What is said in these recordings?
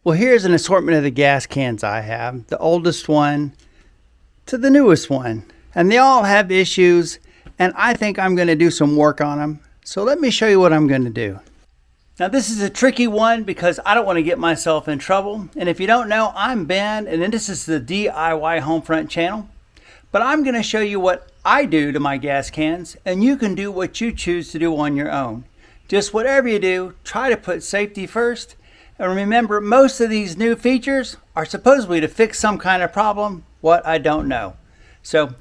Well, here's an assortment of the gas cans I have, the oldest one to the newest one. And they all have issues, and I think I'm going to do some work on them. So let me show you what I'm going to do. Now this is a tricky one because I don't want to get myself in trouble. And if you don't know, I'm Ben, and this is the DIY Homefront channel. But I'm going to show you what I do to my gas cans, and you can do what you choose to do on your own. Just whatever you do, try to put safety first. And remember, most of these new features are supposedly to fix some kind of problem, what I don't know. So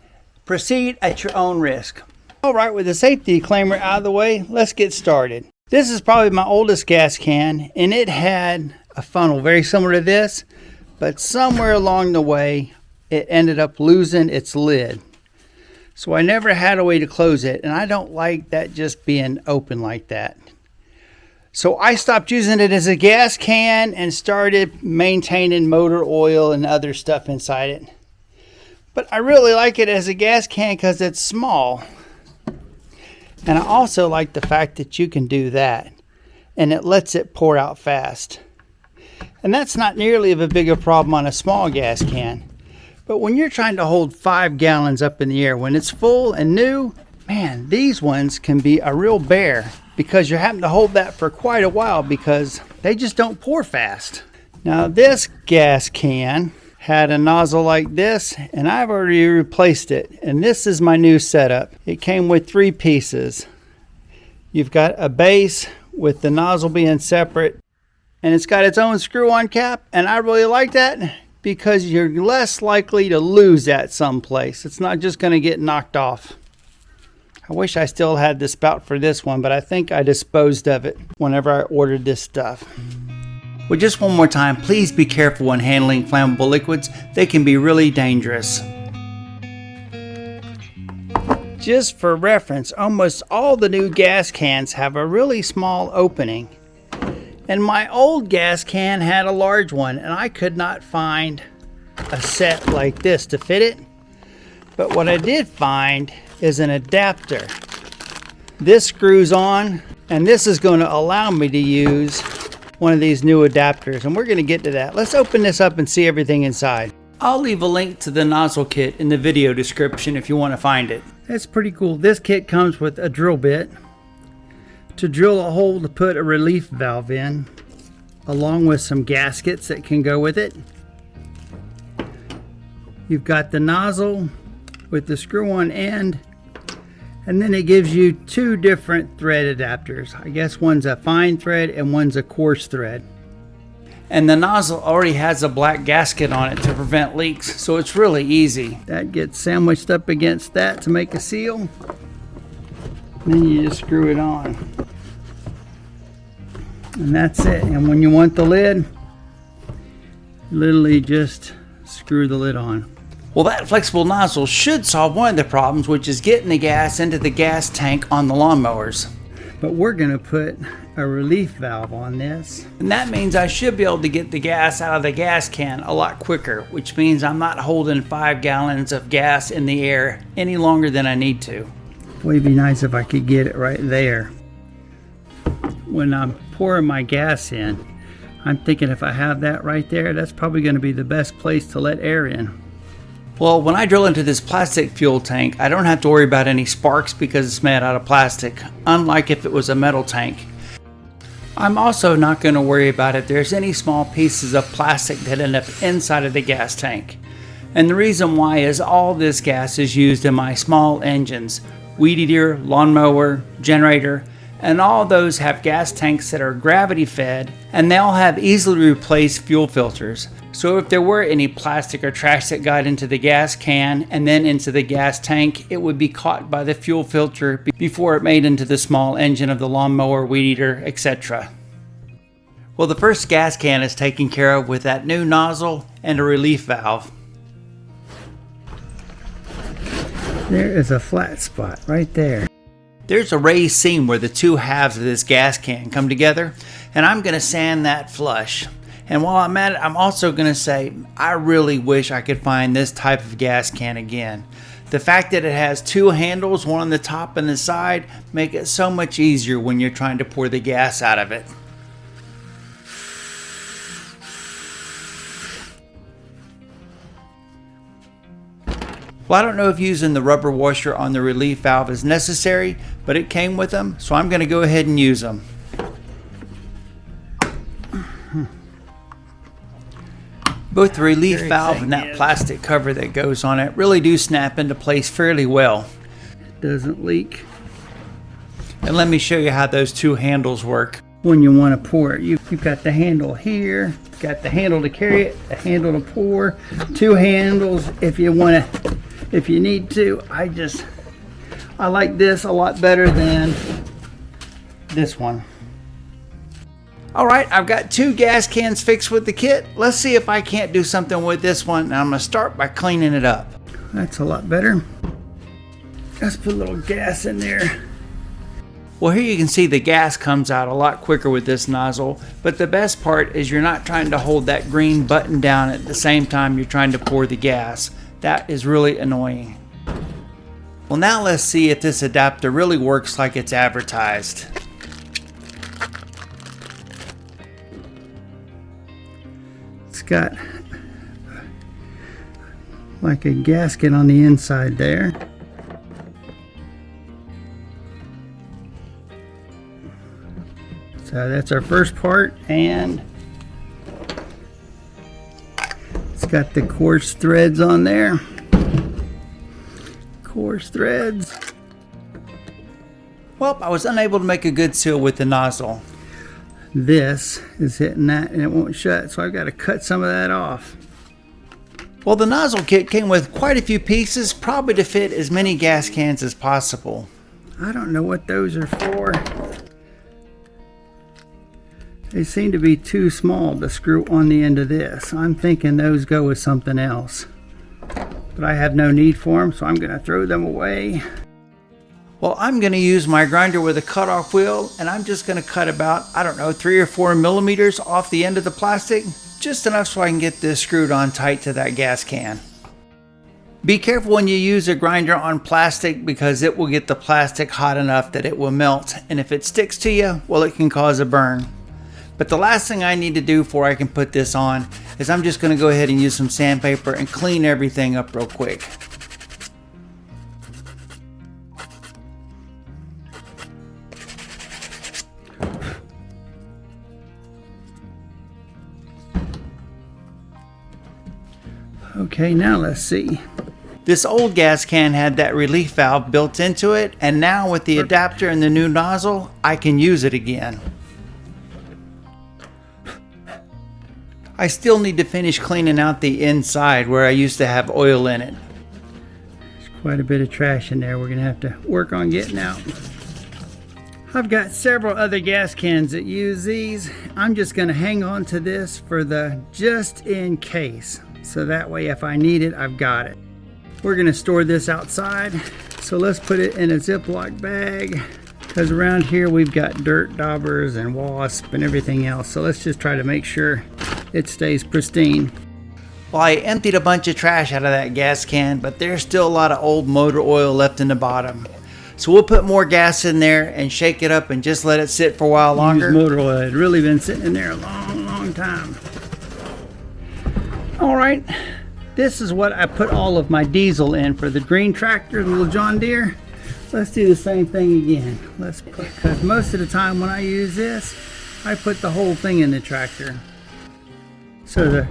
proceed at your own risk. All right, with the safety disclaimer out of the way, let's get started. This is probably my oldest gas can, and it had a funnel very similar to this, but somewhere along the way, it ended up losing its lid. So I never had a way to close it, and I don't like that just being open like that. So I stopped using it as a gas can and started maintaining motor oil and other stuff inside it. But I really like it as a gas can because it's small. And I also like the fact that you can do that, and it lets it pour out fast. And that's not nearly of a big a problem on a small gas can. But when you're trying to hold 5 gallons up in the air, when it's full and new, man, these ones can be a real bear because you're having to hold that for quite a while because they just don't pour fast. Now this gas can had a nozzle like this, and I've already replaced it, and this is my new setup. It came with 3 pieces. You've got a base with the nozzle being separate, and it's got its own screw-on cap, and I really like that because you're less likely to lose that someplace. It's not just going to get knocked off. I wish I still had the spout for this one, but I think I disposed of it whenever I ordered this stuff. Well, just one more time, please be careful when handling flammable liquids. They can be really dangerous. Just for reference, almost all the new gas cans have a really small opening. And my old gas can had a large one, and I could not find a set like this to fit it. But what I did find is an adapter. This screws on, and this is going to allow me to use one of these new adapters, and we're going to get to that. Let's open this up and see everything inside. I'll leave a link to the nozzle kit in the video description if you want to find it. That's pretty cool. This kit comes with a drill bit to drill a hole to put a relief valve in, along with some gaskets that can go with it. You've got the nozzle with the screw-on end, and then it gives you 2 different thread adapters. I guess one's a fine thread and one's a coarse thread. And the nozzle already has a black gasket on it to prevent leaks, so it's really easy. That gets sandwiched up against that to make a seal. And then you just screw it on. And that's it. And when you want the lid, you literally just screw the lid on. Well, that flexible nozzle should solve one of the problems, which is getting the gas into the gas tank on the lawnmowers. But we're going to put a relief valve on this. And that means I should be able to get the gas out of the gas can a lot quicker, which means I'm not holding 5 gallons of gas in the air any longer than I need to. Boy, it'd be nice if I could get it right there. When I'm pouring my gas in, I'm thinking if I have that right there, that's probably going to be the best place to let air in. Well, when I drill into this plastic fuel tank, I don't have to worry about any sparks because it's made out of plastic, unlike if it was a metal tank. I'm also not going to worry about if there's any small pieces of plastic that end up inside of the gas tank. And the reason why is all this gas is used in my small engines, weed eater, lawnmower, generator, and all those have gas tanks that are gravity fed, and they all have easily replaced fuel filters. So if there were any plastic or trash that got into the gas can and then into the gas tank, it would be caught by the fuel filter before it made into the small engine of the lawnmower, weed eater, etc. Well, the first gas can is taken care of with that new nozzle and a relief valve. There is a flat spot right there. There's a raised seam where the 2 halves of this gas can come together, and I'm going to sand that flush. And while I'm at it, I'm also going to say, I really wish I could find this type of gas can again. The fact that it has 2 handles, one on the top and the side, make it so much easier when you're trying to pour the gas out of it. Well, I don't know if using the rubber washer on the relief valve is necessary, but it came with them, so I'm going to go ahead and use them. Both the relief valve and that plastic cover that goes on it really do snap into place fairly well. It doesn't leak. And let me show you how those two handles work. When you want to pour it, you've got the handle here, got the handle to carry it, the handle to pour, two handles if you want to, if you need to. I like this a lot better than this one. Alright, I've got two gas cans fixed with the kit. Let's see if I can't do something with this one. And I'm going to start by cleaning it up. That's a lot better. Let's put a little gas in there. Well, here you can see the gas comes out a lot quicker with this nozzle, but the best part is you're not trying to hold that green button down at the same time you're trying to pour the gas. That is really annoying. Well, now let's see if this adapter really works like it's advertised. It's got like a gasket on the inside there. So that's our first part, and it's got the coarse threads on there. Coarse threads. Well, I was unable to make a good seal with the nozzle. This is hitting that and it won't shut, so I've got to cut some of that off. Well, the nozzle kit came with quite a few pieces, probably to fit as many gas cans as possible. I don't know what those are for. They seem to be too small to screw on the end of this. I'm thinking those go with something else. But I have no need for them, so I'm going to throw them away. Well, I'm going to use my grinder with a cutoff wheel, and I'm just going to cut about, I don't know, 3 or 4 millimeters off the end of the plastic. Just enough so I can get this screwed on tight to that gas can. Be careful when you use a grinder on plastic because it will get the plastic hot enough that it will melt. And if it sticks to you, well, it can cause a burn. But the last thing I need to do before I can put this on is I'm just going to go ahead and use some sandpaper and clean everything up real quick. Okay, now let's see. This old gas can had that relief valve built into it, and now with the adapter and the new nozzle, I can use it again. I still need to finish cleaning out the inside where I used to have oil in it. There's quite a bit of trash in there we're going to have to work on getting out. I've got several other gas cans that use these. I'm just going to hang on to this for the just in case. So that way if I need it, I've got it. We're going to store this outside. So let's put it in a Ziploc bag. Because around here we've got dirt daubers and wasps and everything else. So let's just try to make sure it stays pristine. Well, I emptied a bunch of trash out of that gas can, but there's still a lot of old motor oil left in the bottom. So we'll put more gas in there and shake it up and just let it sit for a while longer. Motor oil had really been sitting in there a long time. All right, this is what I put all of my diesel in for the green tractor, the little John Deere. Let's do the same thing again. Because most of the time when I use this, I put the whole thing in the tractor. So the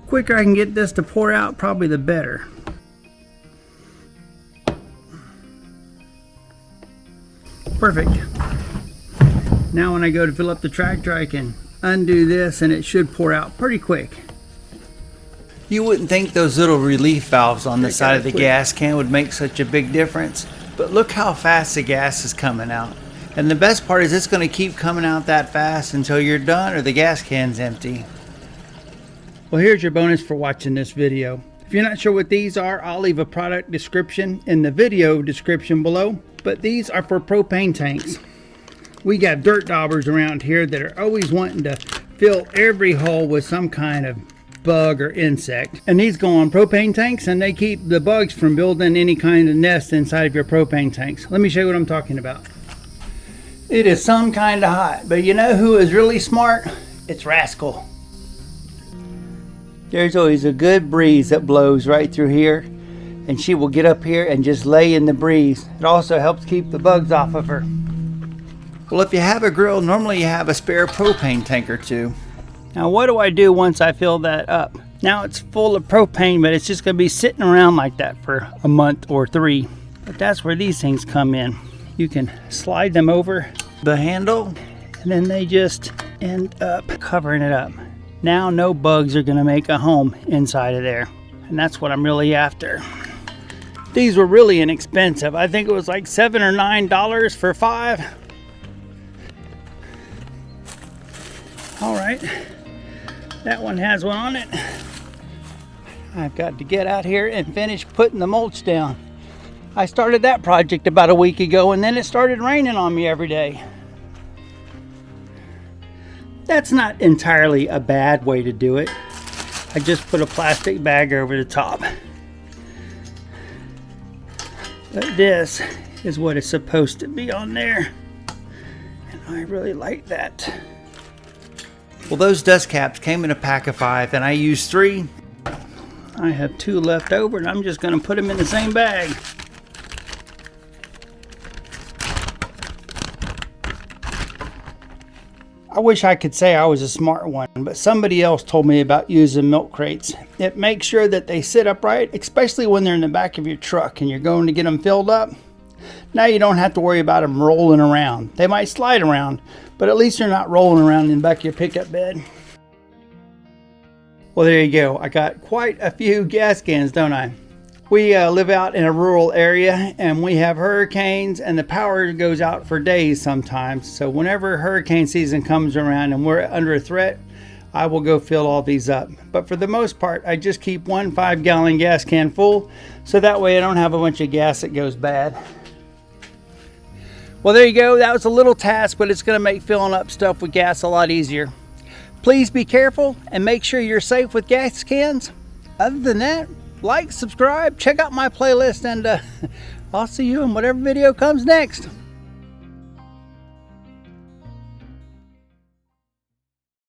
quicker I can get this to pour out, probably the better. Perfect. Now when I go to fill up the tractor, I can undo this and it should pour out pretty quick. You wouldn't think those little relief valves on the side of the gas can would make such a big difference, but look how fast the gas is coming out. And the best part is it's going to keep coming out that fast until you're done or the gas can's empty. Well, here's your bonus for watching this video. If you're not sure what these are, I'll leave a product description in the video description below. But these are for propane tanks. We got dirt daubers around here that are always wanting to fill every hole with some kind of bug or insect. And these go on propane tanks and they keep the bugs from building any kind of nest inside of your propane tanks. Let me show you what I'm talking about. It is some kind of hot, but you know who is really smart? It's Rascal. There's always a good breeze that blows right through here, and she will get up here and just lay in the breeze. It also helps keep the bugs off of her. Well, if you have a grill, normally you have a spare propane tank or two. Now what do I do once I fill that up? Now it's full of propane, but it's just going to be sitting around like that for a month or 3. But that's where these things come in. You can slide them over the handle, and then they just end up covering it up. Now no bugs are going to make a home inside of there, and that's what I'm really after. These were really inexpensive. I think it was like $7 or $9 for 5. All right, that one has one on it. I've got to get out here and finish putting the mulch down. I started that project about a week ago, and then it started raining on me every day. That's not entirely a bad way to do it. I just put a plastic bag over the top. But this is what is supposed to be on there, and I really like that. Well, those dust caps came in a pack of 5, and I used 3. I have 2 left over, and I'm just going to put them in the same bag. I wish I could say I was a smart one, but somebody else told me about using milk crates. It makes sure that they sit upright, especially when they're in the back of your truck and you're going to get them filled up. Now you don't have to worry about them rolling around. They might slide around, but at least they're not rolling around in the back of your pickup bed. Well, there you go. I got quite a few gas cans, don't I? We live out in a rural area, and we have hurricanes, and the power goes out for days sometimes. So whenever hurricane season comes around and we're under a threat, I will go fill all these up. But for the most part, I just keep one 5-gallon gas can full, so that way I don't have a bunch of gas that goes bad. Well, there you go. That was a little task, but it's going to make filling up stuff with gas a lot easier. Please be careful and make sure you're safe with gas cans. Other than that, like, subscribe, check out my playlist, and I'll see you in whatever video comes next.